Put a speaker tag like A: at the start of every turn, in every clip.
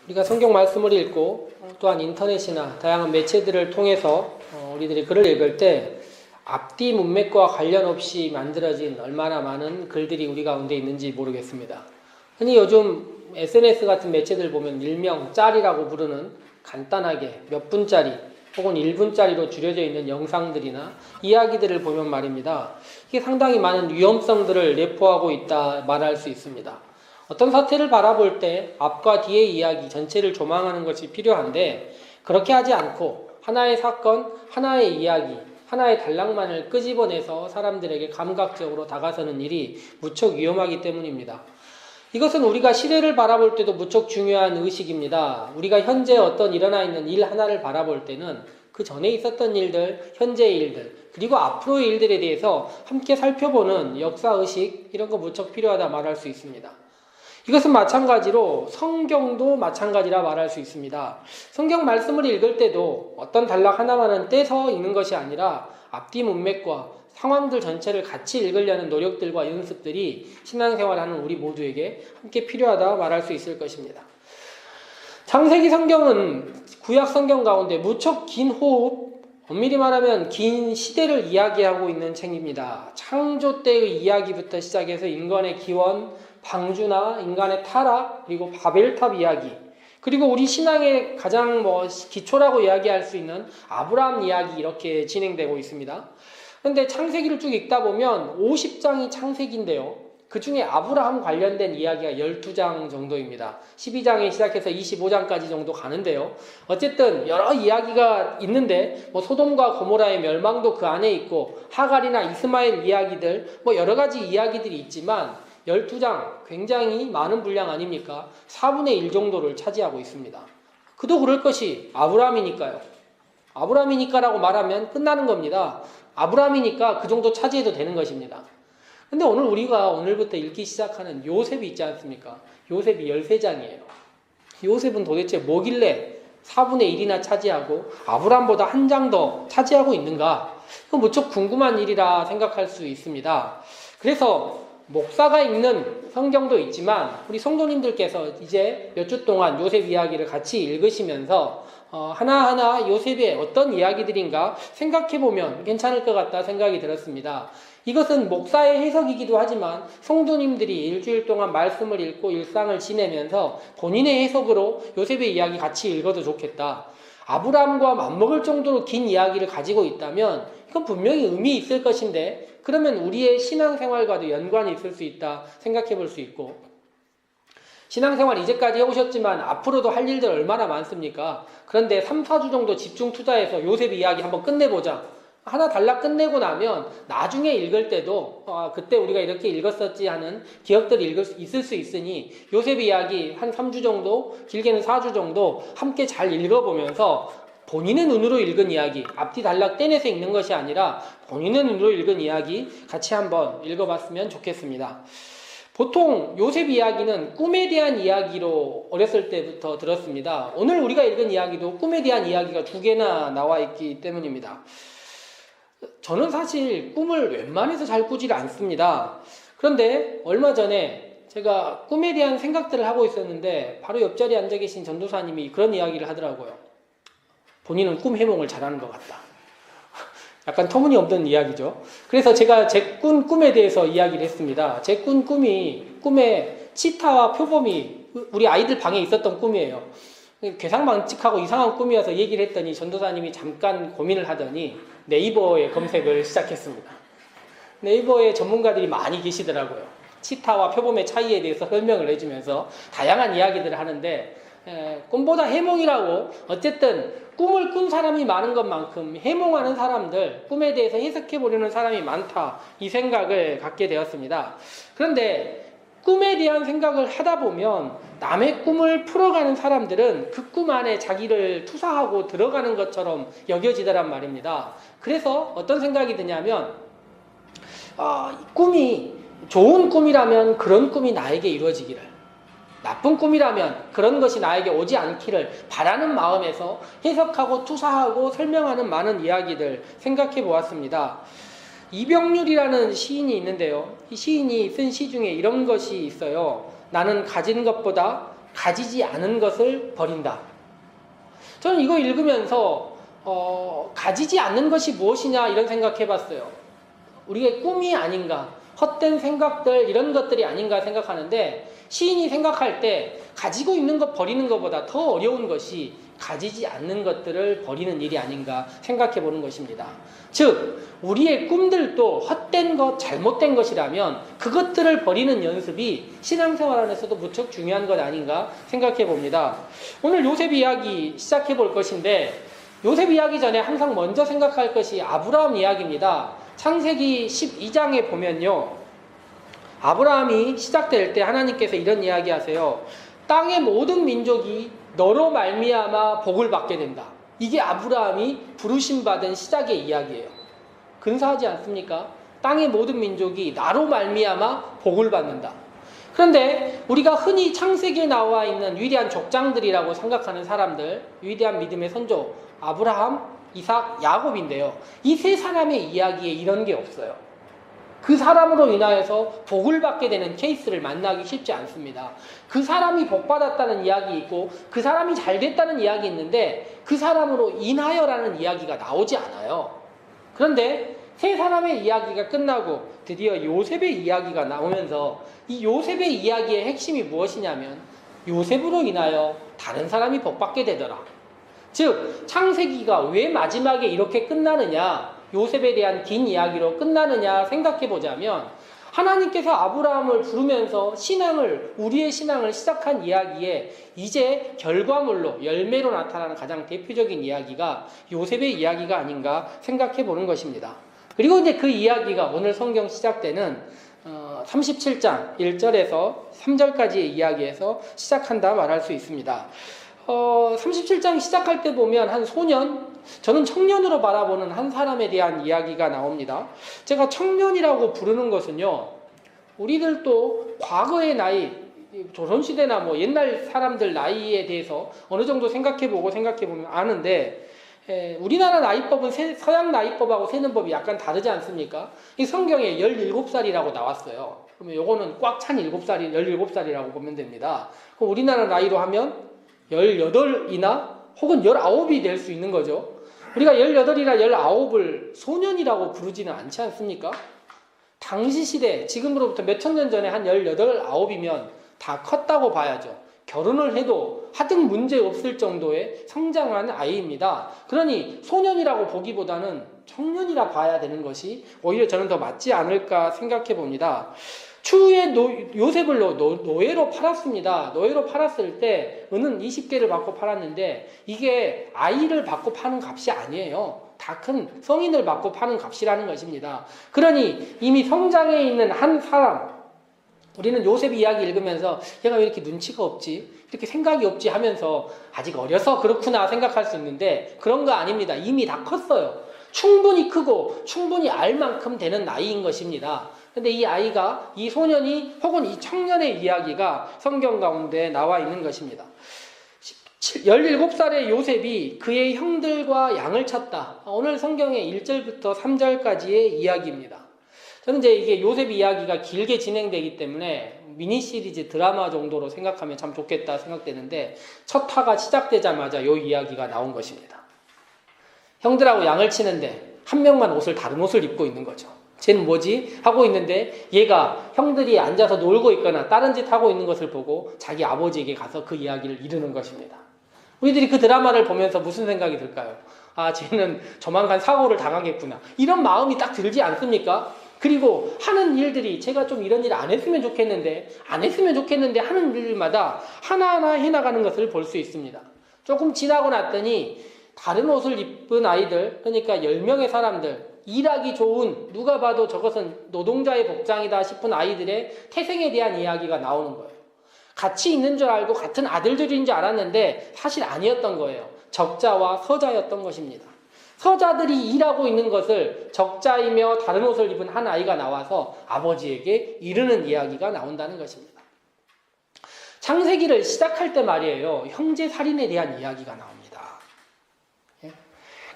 A: 우리가 성경 말씀을 읽고 또한 인터넷이나 다양한 매체들을 통해서 우리들이 글을 읽을 때 앞뒤 문맥과 관련 없이 만들어진 얼마나 많은 글들이 우리 가운데 있는지 모르겠습니다. 흔히 요즘 SNS 같은 매체들 보면 일명 짤이라고 부르는 간단하게 몇 분짜리 혹은 1분짜리로 줄여져 있는 영상들이나 이야기들을 보면 말입니다. 이게 상당히 많은 위험성들을 내포하고 있다 말할 수 있습니다. 어떤 사태를 바라볼 때 앞과 뒤의 이야기 전체를 조망하는 것이 필요한데 그렇게 하지 않고 하나의 사건, 하나의 이야기, 하나의 단락만을 끄집어내서 사람들에게 감각적으로 다가서는 일이 무척 위험하기 때문입니다. 이것은 우리가 시대를 바라볼 때도 무척 중요한 의식입니다. 우리가 현재 어떤 일어나 있는 일 하나를 바라볼 때는 그 전에 있었던 일들, 현재의 일들, 그리고 앞으로의 일들에 대해서 함께 살펴보는 역사의식 이런 거 무척 필요하다 말할 수 있습니다. 이것은 마찬가지로 성경도 마찬가지라 말할 수 있습니다. 성경 말씀을 읽을 때도 어떤 단락 하나만은 떼서 읽는 것이 아니라 앞뒤 문맥과 상황들 전체를 같이 읽으려는 노력들과 연습들이 신앙생활하는 우리 모두에게 함께 필요하다 말할 수 있을 것입니다. 창세기 성경은 구약 성경 가운데 무척 긴 호흡, 엄밀히 말하면 긴 시대를 이야기하고 있는 책입니다. 창조 때의 이야기부터 시작해서 인간의 기원, 방주나 인간의 타락, 그리고 바벨탑 이야기, 그리고 우리 신앙의 가장 기초라고 이야기할 수 있는 아브라함 이야기 이렇게 진행되고 있습니다. 그런데 창세기를 쭉 읽다 보면 50장이 창세기인데요. 그 중에 아브라함 관련된 이야기가 12장 정도입니다. 12장에 시작해서 25장까지 정도 가는데요. 어쨌든 여러 이야기가 있는데 소돔과 고모라의 멸망도 그 안에 있고 하갈이나 이스마엘 이야기들 여러 가지 이야기들이 있지만 12장 굉장히 많은 분량 아닙니까? 4분의 1 정도를 차지하고 있습니다. 그도 그럴 것이 아브라함이니까요. 아브라함이니까라고 말하면 끝나는 겁니다. 아브라함이니까 그 정도 차지해도 되는 것입니다. 근데 우리가 오늘부터 읽기 시작하는 요셉이 있지 않습니까? 요셉이 13장이에요. 요셉은 도대체 뭐길래 4분의 1이나 차지하고 아브라함보다 한 장 더 차지하고 있는가? 이건 무척 궁금한 일이라 생각할 수 있습니다. 그래서 목사가 읽는 성경도 있지만 우리 성도님들께서 이제 몇 주 동안 요셉 이야기를 같이 읽으시면서 하나하나 요셉의 어떤 이야기들인가 생각해보면 괜찮을 것 같다 생각이 들었습니다. 이것은 목사의 해석이기도 하지만 성도님들이 일주일 동안 말씀을 읽고 일상을 지내면서 본인의 해석으로 요셉의 이야기 같이 읽어도 좋겠다. 아브라함과 맞먹을 정도로 긴 이야기를 가지고 있다면 이건 분명히 의미 있을 것인데 그러면 우리의 신앙생활과도 연관이 있을 수 있다 생각해 볼 수 있고 신앙생활 이제까지 해오셨지만 앞으로도 할 일들 얼마나 많습니까? 그런데 3, 4주 정도 집중 투자해서 요셉 이야기 한번 끝내보자. 하나 단락 끝내고 나면 나중에 읽을 때도 그때 우리가 이렇게 읽었었지 하는 기억들이 있을 수 있으니 요셉 이야기 한 3주 정도, 길게는 4주 정도 함께 잘 읽어보면서 본인의 눈으로 읽은 이야기, 앞뒤 단락 떼내서 읽는 것이 아니라 본인의 눈으로 읽은 이야기 같이 한번 읽어봤으면 좋겠습니다. 보통 요셉 이야기는 꿈에 대한 이야기로 어렸을 때부터 들었습니다. 오늘 우리가 읽은 이야기도 꿈에 대한 이야기가 2개나 나와 있기 때문입니다. 저는 사실 꿈을 웬만해서 잘 꾸지를 않습니다. 그런데 얼마 전에 제가 꿈에 대한 생각들을 하고 있었는데 바로 옆자리에 앉아 계신 전도사님이 그런 이야기를 하더라고요. 본인은 꿈 해몽을 잘하는 것 같다. 약간 터무니없는 이야기죠. 그래서 제가 제 꿈에 대해서 이야기를 했습니다. 제 꿈에 치타와 표범이 우리 아이들 방에 있었던 꿈이에요. 괴상망측하고 이상한 꿈이어서 얘기를 했더니 전도사님이 잠깐 고민을 하더니 네이버에 검색을 시작했습니다. 네이버에 전문가들이 많이 계시더라고요. 치타와 표범의 차이에 대해서 설명을 해주면서 다양한 이야기들을 하는데 꿈보다 해몽이라고 어쨌든 꿈을 꾼 사람이 많은 것만큼 해몽하는 사람들, 꿈에 대해서 해석해보려는 사람이 많다 이 생각을 갖게 되었습니다. 그런데 꿈에 대한 생각을 하다 보면 남의 꿈을 풀어가는 사람들은 그 꿈 안에 자기를 투사하고 들어가는 것처럼 여겨지더란 말입니다. 그래서 어떤 생각이 드냐면 꿈이 좋은 꿈이라면 그런 꿈이 나에게 이루어지기를, 나쁜 꿈이라면 그런 것이 나에게 오지 않기를 바라는 마음에서 해석하고 투사하고 설명하는 많은 이야기들 생각해 보았습니다. 이병률이라는 시인이 있는데요. 이 시인이 쓴 시 중에 이런 것이 있어요. 나는 가진 것보다 가지지 않은 것을 버린다. 저는 이거 읽으면서 가지지 않는 것이 무엇이냐 이런 생각해봤어요. 우리의 꿈이 아닌가, 헛된 생각들 이런 것들이 아닌가 생각하는데 시인이 생각할 때 가지고 있는 것 버리는 것보다 더 어려운 것이 가지지 않는 것들을 버리는 일이 아닌가 생각해 보는 것입니다. 즉 우리의 꿈들도 헛된 것, 잘못된 것이라면 그것들을 버리는 연습이 신앙생활 안에서도 무척 중요한 것 아닌가 생각해 봅니다. 오늘 요셉 이야기 시작해 볼 것인데 요셉 이야기 전에 항상 먼저 생각할 것이 아브라함 이야기입니다. 창세기 12장에 보면요, 아브라함이 시작될 때 하나님께서 이런 이야기 하세요. 땅의 모든 민족이 너로 말미암아 복을 받게 된다. 이게 아브라함이 부르심 받은 시작의 이야기예요. 근사하지 않습니까? 땅의 모든 민족이 나로 말미암아 복을 받는다. 그런데 우리가 흔히 창세기에 나와 있는 위대한 족장들이라고 생각하는 사람들, 위대한 믿음의 선조 아브라함, 이삭, 야곱인데요. 이 세 사람의 이야기에 이런 게 없어요. 그 사람으로 인하여서 복을 받게 되는 케이스를 만나기 쉽지 않습니다. 그 사람이 복받았다는 이야기 있고 그 사람이 잘 됐다는 이야기 있는데 그 사람으로 인하여라는 이야기가 나오지 않아요. 그런데 세 사람의 이야기가 끝나고 드디어 요셉의 이야기가 나오면서 이 요셉의 이야기의 핵심이 무엇이냐면 요셉으로 인하여 다른 사람이 복받게 되더라. 즉 창세기가 왜 마지막에 이렇게 끝나느냐, 요셉에 대한 긴 이야기로 끝나느냐 생각해 보자면 하나님께서 아브라함을 부르면서 우리의 신앙을 시작한 이야기에 이제 결과물로 열매로 나타나는 가장 대표적인 이야기가 요셉의 이야기가 아닌가 생각해 보는 것입니다. 그리고 이제 그 이야기가 오늘 성경 시작되는 37장 1절에서 3절까지의 이야기에서 시작한다 말할 수 있습니다. 37장 시작할 때 보면 한 소년, 저는 청년으로 바라보는 한 사람에 대한 이야기가 나옵니다. 제가 청년이라고 부르는 것은요, 우리들도 과거의 나이, 조선시대나 뭐 옛날 사람들 나이에 대해서 어느 정도 생각해보면 아는데, 우리나라 나이법은 서양 나이법하고 세는 법이 약간 다르지 않습니까? 이 성경에 17살이라고 나왔어요. 그러면 요거는 꽉 찬 17살이라고 보면 됩니다. 그럼 우리나라 나이로 하면 18이나 혹은 19이 될 수 있는 거죠. 우리가 18이나 19을 소년이라고 부르지는 않지 않습니까? 당시 시대, 지금으로부터 몇천 년 전에 한 18, 9이면 다 컸다고 봐야죠. 결혼을 해도 하등 문제 없을 정도의 성장한 아이입니다. 그러니 소년이라고 보기보다는 청년이라 봐야 되는 것이 오히려 저는 더 맞지 않을까 생각해 봅니다. 추후에 요셉을 노예로 팔았습니다. 노예로 팔았을 때 은은 20개를 받고 팔았는데 이게 아이를 받고 파는 값이 아니에요. 다 큰 성인을 받고 파는 값이라는 것입니다. 그러니 이미 성장해 있는 한 사람, 우리는 요셉 이야기 읽으면서 얘가 왜 이렇게 눈치가 없지? 이렇게 생각이 없지? 하면서 아직 어려서 그렇구나 생각할 수 있는데 그런 거 아닙니다. 이미 다 컸어요. 충분히 크고 충분히 알 만큼 되는 나이인 것입니다. 근데 이 소년이 혹은 이 청년의 이야기가 성경 가운데 나와 있는 것입니다. 17살의 요셉이 그의 형들과 양을 쳤다. 오늘 성경의 1절부터 3절까지의 이야기입니다. 저는 이제 이게 요셉 이야기가 길게 진행되기 때문에 미니 시리즈 드라마 정도로 생각하면 참 좋겠다 생각되는데 첫 화가 시작되자마자 이 이야기가 나온 것입니다. 형들하고 양을 치는데 한 명만 다른 옷을 입고 있는 거죠. 쟤는 뭐지? 하고 있는데 얘가 형들이 앉아서 놀고 있거나 다른 짓 하고 있는 것을 보고 자기 아버지에게 가서 그 이야기를 이르는 것입니다. 우리들이 그 드라마를 보면서 무슨 생각이 들까요? 아, 쟤는 조만간 사고를 당하겠구나. 이런 마음이 딱 들지 않습니까? 그리고 하는 일들이 제가 좀 이런 일 안 했으면 좋겠는데 하는 일마다 하나하나 해나가는 것을 볼 수 있습니다. 조금 지나고 났더니 다른 옷을 입은 아이들, 그러니까 10명의 사람들, 일하기 좋은, 누가 봐도 저것은 노동자의 복장이다 싶은 아이들의 태생에 대한 이야기가 나오는 거예요. 같이 있는 줄 알고 같은 아들들인 줄 알았는데 사실 아니었던 거예요. 적자와 서자였던 것입니다. 서자들이 일하고 있는 것을 적자이며 다른 옷을 입은 한 아이가 나와서 아버지에게 이르는 이야기가 나온다는 것입니다. 창세기를 시작할 때 말이에요. 형제 살인에 대한 이야기가 나옵니다.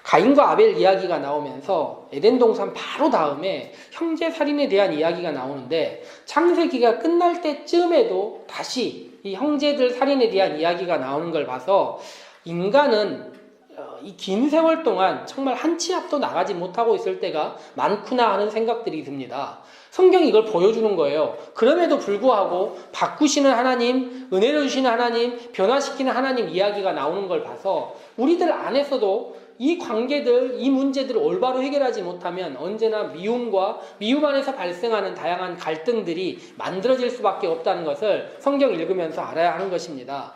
A: 가인과 아벨 이야기가 나오면서 에덴 동산 바로 다음에 형제 살인에 대한 이야기가 나오는데 창세기가 끝날 때쯤에도 다시 이 형제들 살인에 대한 이야기가 나오는 걸 봐서 인간은 이 긴 세월 동안 정말 한 치 앞도 나가지 못하고 있을 때가 많구나 하는 생각들이 듭니다. 성경이 이걸 보여주는 거예요. 그럼에도 불구하고 바꾸시는 하나님, 은혜를 주시는 하나님, 변화시키는 하나님 이야기가 나오는 걸 봐서 우리들 안에서도 이 관계들, 이 문제들을 올바로 해결하지 못하면 언제나 미움과 미움 안에서 발생하는 다양한 갈등들이 만들어질 수밖에 없다는 것을 성경 읽으면서 알아야 하는 것입니다.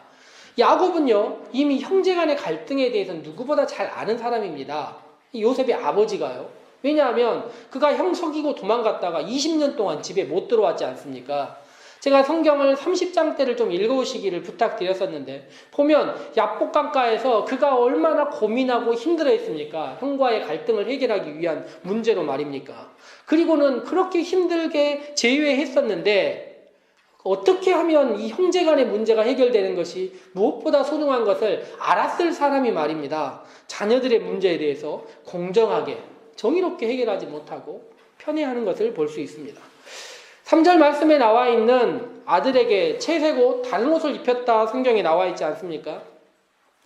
A: 야곱은요, 이미 형제 간의 갈등에 대해서 누구보다 잘 아는 사람입니다. 요셉의 아버지가요. 왜냐하면 그가 형 속이고 도망갔다가 20년 동안 집에 못 들어왔지 않습니까? 제가 성경을 30장대를 좀 읽어오시기를 부탁드렸었는데 보면 야복강가에서 그가 얼마나 고민하고 힘들어했습니까? 형과의 갈등을 해결하기 위한 문제로 말입니까? 그리고는 그렇게 힘들게 제외했었는데 어떻게 하면 이 형제 간의 문제가 해결되는 것이 무엇보다 소중한 것을 알았을 사람이 말입니다. 자녀들의 문제에 대해서 공정하게 정의롭게 해결하지 못하고 편애하는 것을 볼 수 있습니다. 3절 말씀에 나와 있는 아들에게 채색옷 다른 옷을 입혔다 성경에 나와 있지 않습니까?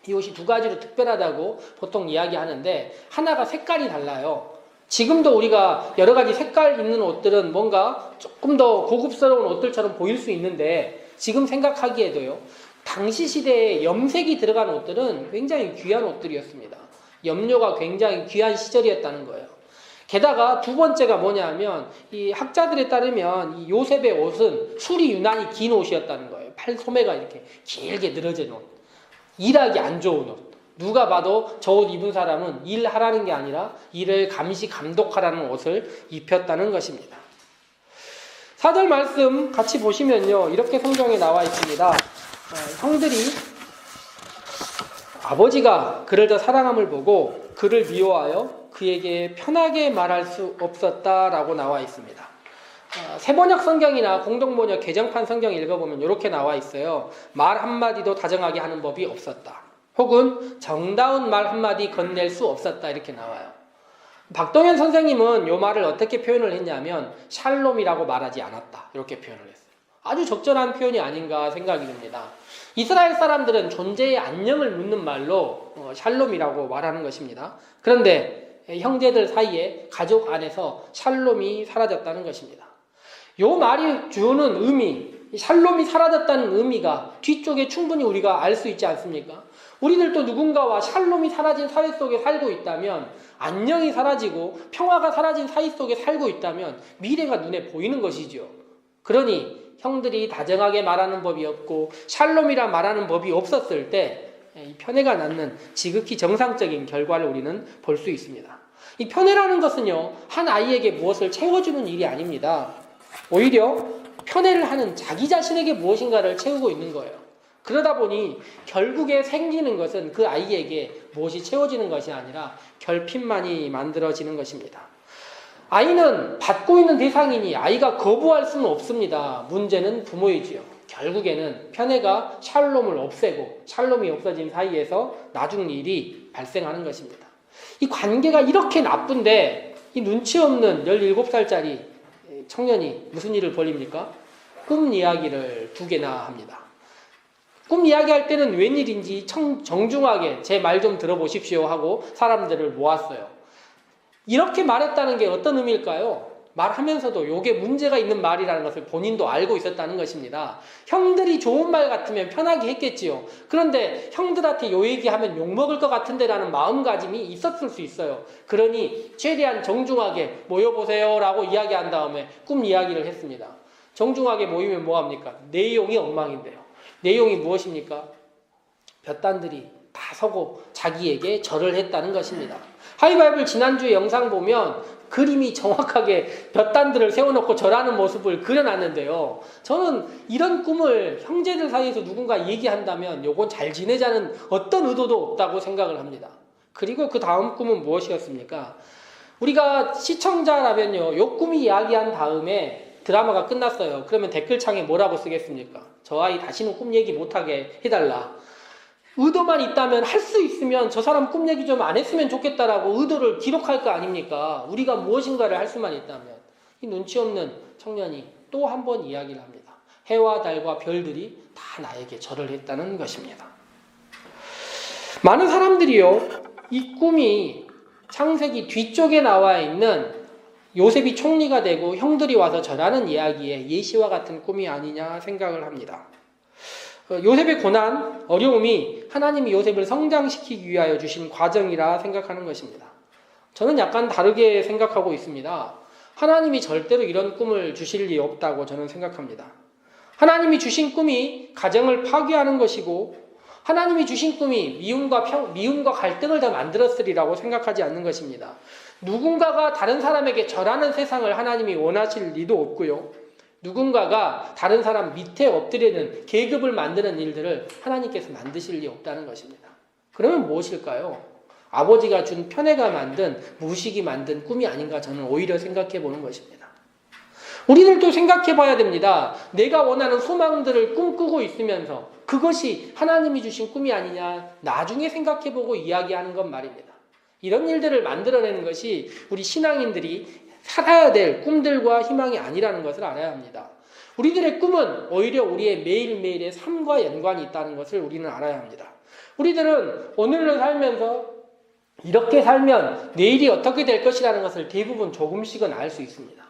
A: 이 옷이 두 가지로 특별하다고 보통 이야기하는데 하나가 색깔이 달라요. 지금도 우리가 여러 가지 색깔 있는 옷들은 뭔가 조금 더 고급스러운 옷들처럼 보일 수 있는데 지금 생각하기에도요. 당시 시대에 염색이 들어간 옷들은 굉장히 귀한 옷들이었습니다. 염료가 굉장히 귀한 시절이었다는 거예요. 게다가 두 번째가 뭐냐면 이 학자들에 따르면 이 요셉의 옷은 술이 유난히 긴 옷이었다는 거예요. 팔 소매가 이렇게 길게 늘어진 옷. 일하기 안 좋은 옷. 누가 봐도 저 옷 입은 사람은 일하라는 게 아니라 일을 감시 감독하라는 옷을 입혔다는 것입니다. 4절 말씀 같이 보시면요. 이렇게 성경에 나와 있습니다. 형들이 아버지가 그를 더 사랑함을 보고 그를 미워하여 그에게 편하게 말할 수 없었다라고 나와 있습니다. 세번역 성경이나 공동번역 개정판 성경 읽어보면 이렇게 나와 있어요. 말 한마디도 다정하게 하는 법이 없었다. 혹은 정다운 말 한마디 건넬 수 없었다 이렇게 나와요. 박동현 선생님은 이 말을 어떻게 표현을 했냐면 샬롬이라고 말하지 않았다 이렇게 표현을 했어요. 아주 적절한 표현이 아닌가 생각이 듭니다. 이스라엘 사람들은 존재의 안녕을 묻는 말로 샬롬이라고 말하는 것입니다. 그런데 형제들 사이에 가족 안에서 샬롬이 사라졌다는 것입니다. 이 말이 주는 의미, 샬롬이 사라졌다는 의미가 뒤쪽에 충분히 우리가 알 수 있지 않습니까? 우리들도 누군가와 샬롬이 사라진 사회 속에 살고 있다면, 안녕이 사라지고 평화가 사라진 사회 속에 살고 있다면 미래가 눈에 보이는 것이죠. 그러니 형들이 다정하게 말하는 법이 없고 샬롬이라 말하는 법이 없었을 때 이 편애가 낳는 지극히 정상적인 결과를 우리는 볼 수 있습니다. 이 편애라는 것은요, 한 아이에게 무엇을 채워주는 일이 아닙니다. 오히려 편애를 하는 자기 자신에게 무엇인가를 채우고 있는 거예요. 그러다 보니 결국에 생기는 것은 그 아이에게 무엇이 채워지는 것이 아니라 결핍만이 만들어지는 것입니다. 아이는 받고 있는 대상이니 아이가 거부할 수는 없습니다. 문제는 부모이지요. 결국에는 편애가 샬롬을 없애고 샬롬이 없어진 사이에서 나중 일이 발생하는 것입니다. 이 관계가 이렇게 나쁜데 이 눈치 없는 17살짜리 청년이 무슨 일을 벌입니까? 꿈 이야기를 2개나 합니다. 꿈 이야기할 때는 웬일인지 정중하게 제 말 좀 들어보십시오 하고 사람들을 모았어요. 이렇게 말했다는 게 어떤 의미일까요? 말하면서도 이게 문제가 있는 말이라는 것을 본인도 알고 있었다는 것입니다. 형들이 좋은 말 같으면 편하게 했겠지요. 그런데 형들한테 요 얘기하면 욕먹을 것 같은데 라는 마음가짐이 있었을 수 있어요. 그러니 최대한 정중하게 모여보세요 라고 이야기한 다음에 꿈 이야기를 했습니다. 정중하게 모이면 뭐합니까? 내용이 엉망인데요. 내용이 무엇입니까? 볕단들이 다 서고 자기에게 절을 했다는 것입니다. 하이바이블 지난주에 영상 보면 그림이 정확하게 볕단들을 세워놓고 절하는 모습을 그려놨는데요. 저는 이런 꿈을 형제들 사이에서 누군가 얘기한다면 요건 잘 지내자는 어떤 의도도 없다고 생각을 합니다. 그리고 그 다음 꿈은 무엇이었습니까? 우리가 시청자라면요, 요 꿈이 이야기한 다음에 드라마가 끝났어요. 그러면 댓글창에 뭐라고 쓰겠습니까? 저 아이 다시는 꿈 얘기 못하게 해달라. 의도만 있다면 할 수 있으면 저 사람 꿈 얘기 좀 안 했으면 좋겠다라고 의도를 기록할 거 아닙니까? 우리가 무엇인가를 할 수만 있다면. 이 눈치 없는 청년이 또 한 번 이야기를 합니다. 해와 달과 별들이 다 나에게 절을 했다는 것입니다. 많은 사람들이요, 이 꿈이 창세기 뒤쪽에 나와 있는 요셉이 총리가 되고 형들이 와서 절하는 이야기의 예시와 같은 꿈이 아니냐 생각을 합니다. 요셉의 고난, 어려움이 하나님이 요셉을 성장시키기 위하여 주신 과정이라 생각하는 것입니다. 저는 약간 다르게 생각하고 있습니다. 하나님이 절대로 이런 꿈을 주실 리 없다고 저는 생각합니다. 하나님이 주신 꿈이 가정을 파괴하는 것이고 하나님이 주신 꿈이 미움과 갈등을 더 만들었으리라고 생각하지 않는 것입니다. 누군가가 다른 사람에게 절하는 세상을 하나님이 원하실 리도 없고요. 누군가가 다른 사람 밑에 엎드리는 계급을 만드는 일들을 하나님께서 만드실 리 없다는 것입니다. 그러면 무엇일까요? 아버지가 준 편애가 만든, 무식이 만든 꿈이 아닌가 저는 오히려 생각해 보는 것입니다. 우리들도 생각해 봐야 됩니다. 내가 원하는 소망들을 꿈꾸고 있으면서 그것이 하나님이 주신 꿈이 아니냐 나중에 생각해 보고 이야기하는 것 말입니다. 이런 일들을 만들어내는 것이 우리 신앙인들이 살아야 될 꿈들과 희망이 아니라는 것을 알아야 합니다. 우리들의 꿈은 오히려 우리의 매일매일의 삶과 연관이 있다는 것을 우리는 알아야 합니다. 우리들은 오늘을 살면서 이렇게 살면 내일이 어떻게 될 것이라는 것을 대부분 조금씩은 알 수 있습니다.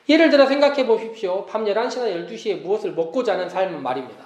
A: 예를 들어 생각해 보십시오. 밤 11시나 12시에 무엇을 먹고 자는 삶은 말입니다.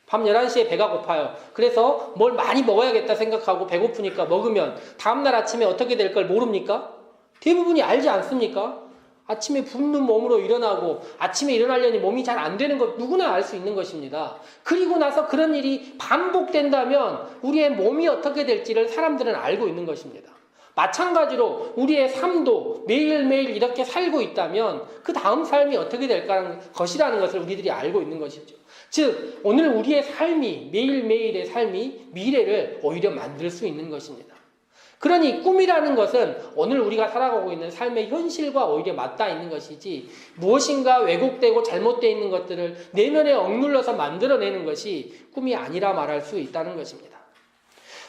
A: 밤 11시에 배가 고파요. 그래서 뭘 많이 먹어야겠다 생각하고 배고프니까 먹으면 다음날 아침에 어떻게 될 걸 모릅니까? 대부분이 알지 않습니까? 아침에 붓는 몸으로 일어나고 아침에 일어나려니 몸이 잘 안 되는 것 누구나 알 수 있는 것입니다. 그리고 나서 그런 일이 반복된다면 우리의 몸이 어떻게 될지를 사람들은 알고 있는 것입니다. 마찬가지로 우리의 삶도 매일매일 이렇게 살고 있다면 그 다음 삶이 어떻게 될 것이라는 것을 우리들이 알고 있는 것이죠. 즉 오늘 우리의 삶이 매일매일의 삶이 미래를 오히려 만들 수 있는 것입니다. 그러니 꿈이라는 것은 오늘 우리가 살아가고 있는 삶의 현실과 오히려 맞닿아 있는 것이지 무엇인가 왜곡되고 잘못되어 있는 것들을 내면에 억눌러서 만들어내는 것이 꿈이 아니라 말할 수 있다는 것입니다.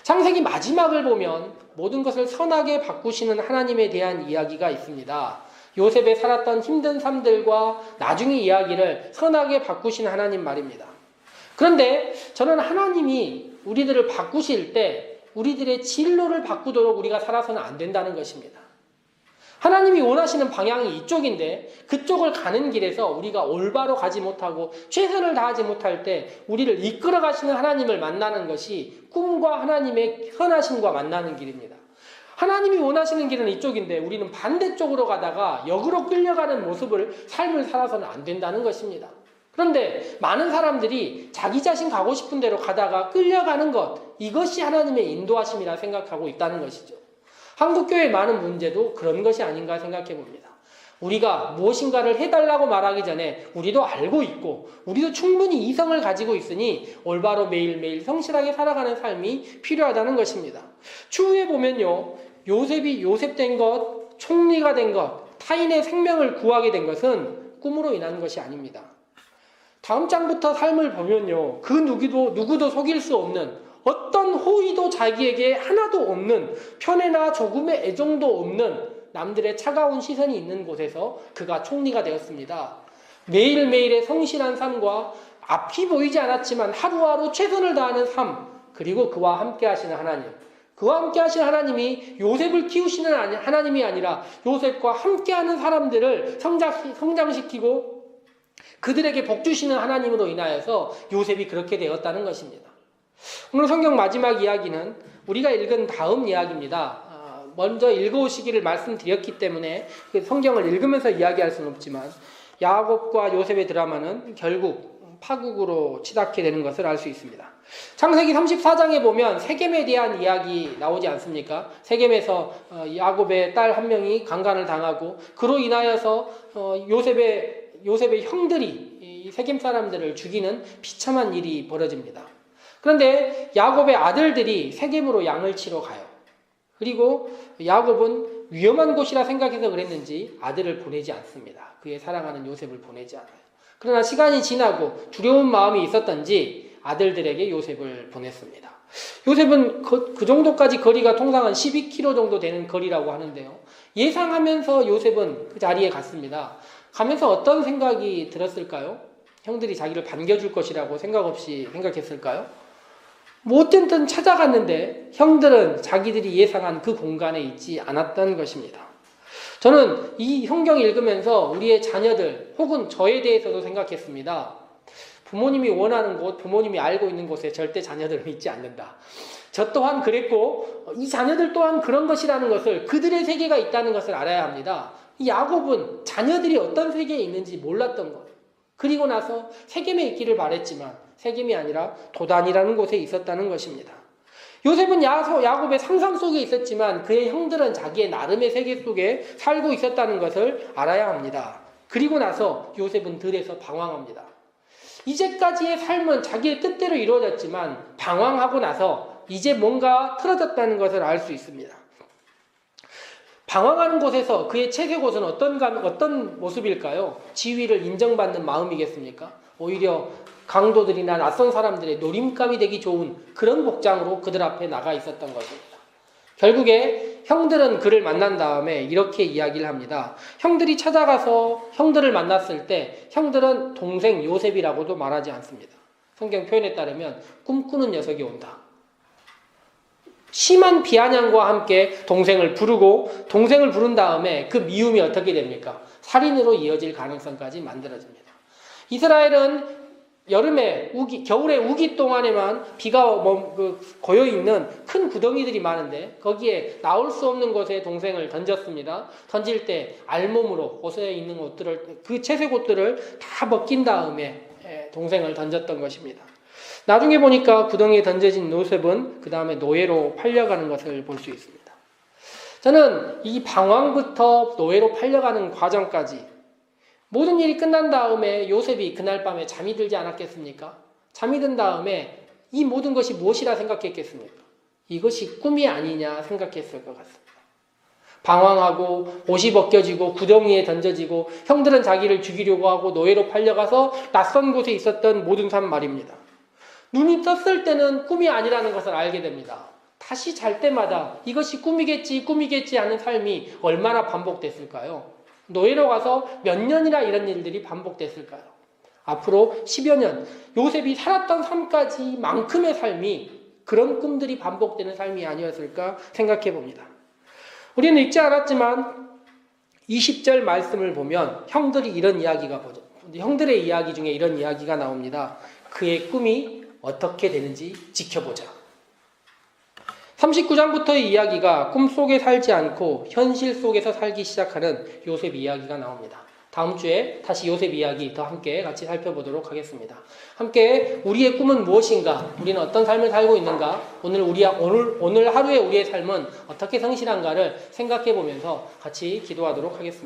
A: 창세기 마지막을 보면 모든 것을 선하게 바꾸시는 하나님에 대한 이야기가 있습니다. 요셉의 살았던 힘든 삶들과 나중의 이야기를 선하게 바꾸신 하나님 말입니다. 그런데 저는 하나님이 우리들을 바꾸실 때 우리들의 진로를 바꾸도록 우리가 살아서는 안 된다는 것입니다. 하나님이 원하시는 방향이 이쪽인데 그쪽을 가는 길에서 우리가 올바로 가지 못하고 최선을 다하지 못할 때 우리를 이끌어 가시는 하나님을 만나는 것이 꿈과 하나님의 선하심과 만나는 길입니다. 하나님이 원하시는 길은 이쪽인데 우리는 반대쪽으로 가다가 역으로 끌려가는 삶을 살아서는 안 된다는 것입니다. 그런데 많은 사람들이 자기 자신 가고 싶은 대로 가다가 끌려가는 것, 이것이 하나님의 인도하심이라 생각하고 있다는 것이죠. 한국교회의 많은 문제도 그런 것이 아닌가 생각해 봅니다. 우리가 무엇인가를 해달라고 말하기 전에 우리도 알고 있고 우리도 충분히 이성을 가지고 있으니 올바로 매일매일 성실하게 살아가는 삶이 필요하다는 것입니다. 추후에 보면요. 요셉이 요셉된 것, 총리가 된 것, 타인의 생명을 구하게 된 것은 꿈으로 인한 것이 아닙니다. 다음 장부터 삶을 보면요. 그 누구도 속일 수 없는 어떤 호의도 자기에게 하나도 없는 편애나 조금의 애정도 없는 남들의 차가운 시선이 있는 곳에서 그가 총리가 되었습니다. 매일매일의 성실한 삶과 앞이 보이지 않았지만 하루하루 최선을 다하는 삶 그리고 그와 함께 하시는 하나님 그와 함께 하시는 하나님이 요셉을 키우시는 하나님이 아니라 요셉과 함께하는 사람들을 성장시키고 그들에게 복 주시는 하나님으로 인하여서 요셉이 그렇게 되었다는 것입니다. 오늘 성경 마지막 이야기는 우리가 읽은 다음 이야기입니다. 먼저 읽어오시기를 말씀드렸기 때문에 성경을 읽으면서 이야기할 수는 없지만 야곱과 요셉의 드라마는 결국 파국으로 치닫게 되는 것을 알 수 있습니다. 창세기 34장에 보면 세겜에 대한 이야기 나오지 않습니까? 세겜에서 야곱의 딸 한 명이 강간을 당하고 그로 인하여서 요셉의 형들이 이 세겜 사람들을 죽이는 비참한 일이 벌어집니다. 그런데 야곱의 아들들이 세겜으로 양을 치러 가요. 그리고 야곱은 위험한 곳이라 생각해서 그랬는지 아들을 보내지 않습니다. 그의 사랑하는 요셉을 보내지 않아요. 그러나 시간이 지나고 두려운 마음이 있었던지 아들들에게 요셉을 보냈습니다. 요셉은 그 정도까지 거리가 통상 한 12km 정도 되는 거리라고 하는데요. 예상하면서 요셉은 그 자리에 갔습니다. 가면서 어떤 생각이 들었을까요? 형들이 자기를 반겨줄 것이라고 생각 없이 생각했을까요? 뭐 어쨌든 찾아갔는데 형들은 자기들이 예상한 그 공간에 있지 않았던 것입니다. 저는 이 성경 읽으면서 우리의 자녀들 혹은 저에 대해서도 생각했습니다. 부모님이 원하는 곳, 부모님이 알고 있는 곳에 절대 자녀들을 믿지 않는다. 저 또한 그랬고 이 자녀들 또한 그런 것이라는 것을, 그들의 세계가 있다는 것을 알아야 합니다. 이 야곱은 자녀들이 어떤 세계에 있는지 몰랐던 거예요. 그리고 나서 세겜에 있기를 바랬지만 세겜이 아니라 도단이라는 곳에 있었다는 것입니다. 요셉은 야곱의 상상 속에 있었지만 그의 형들은 자기의 나름의 세계 속에 살고 있었다는 것을 알아야 합니다. 그리고 나서 요셉은 들에서 방황합니다. 이제까지의 삶은 자기의 뜻대로 이루어졌지만 방황하고 나서 이제 뭔가 틀어졌다는 것을 알 수 있습니다. 방황하는 곳에서 그의 채색옷은 어떤 모습일까요? 지위를 인정받는 마음이겠습니까? 오히려 강도들이나 낯선 사람들의 노림감이 되기 좋은 그런 복장으로 그들 앞에 나가 있었던 것입니다. 결국에 형들은 그를 만난 다음에 이렇게 이야기를 합니다. 형들이 찾아가서 형들을 만났을 때 형들은 동생 요셉이라고도 말하지 않습니다. 성경 표현에 따르면 꿈꾸는 녀석이 온다. 심한 비아냥과 함께 동생을 부른 다음에 그 미움이 어떻게 됩니까? 살인으로 이어질 가능성까지 만들어집니다. 이스라엘은 겨울에 우기 동안에만 비가 고여있는 큰 구덩이들이 많은데 거기에 나올 수 없는 곳에 동생을 던졌습니다. 던질 때 알몸으로 옷에 있는 옷들을, 그 채색 옷들을 다 벗긴 다음에 동생을 던졌던 것입니다. 나중에 보니까 구덩이에 던져진 요셉은 그 다음에 노예로 팔려가는 것을 볼 수 있습니다. 저는 이 방황부터 노예로 팔려가는 과정까지 모든 일이 끝난 다음에 요셉이 그날 밤에 잠이 들지 않았겠습니까? 잠이 든 다음에 이 모든 것이 무엇이라 생각했겠습니까? 이것이 꿈이 아니냐 생각했을 것 같습니다. 방황하고 옷이 벗겨지고 구덩이에 던져지고 형들은 자기를 죽이려고 하고 노예로 팔려가서 낯선 곳에 있었던 모든 삶 말입니다. 눈이 떴을 때는 꿈이 아니라는 것을 알게 됩니다. 다시 잘 때마다 이것이 꿈이겠지 하는 삶이 얼마나 반복됐을까요? 노예로 가서 몇 년이나 이런 일들이 반복됐을까요? 앞으로 10여 년, 요셉이 살았던 삶까지만큼의 삶이 그런 꿈들이 반복되는 삶이 아니었을까 생각해 봅니다. 우리는 읽지 않았지만 20절 말씀을 보면 형들의 이야기 중에 이런 이야기가 나옵니다. 그의 꿈이 어떻게 되는지 지켜보자. 39장부터의 이야기가 꿈속에 살지 않고 현실 속에서 살기 시작하는 요셉 이야기가 나옵니다. 다음 주에 다시 요셉 이야기 더 함께 같이 살펴보도록 하겠습니다. 함께 우리의 꿈은 무엇인가? 우리는 어떤 삶을 살고 있는가? 오늘 하루의 우리의 삶은 어떻게 성실한가를 생각해 보면서 같이 기도하도록 하겠습니다.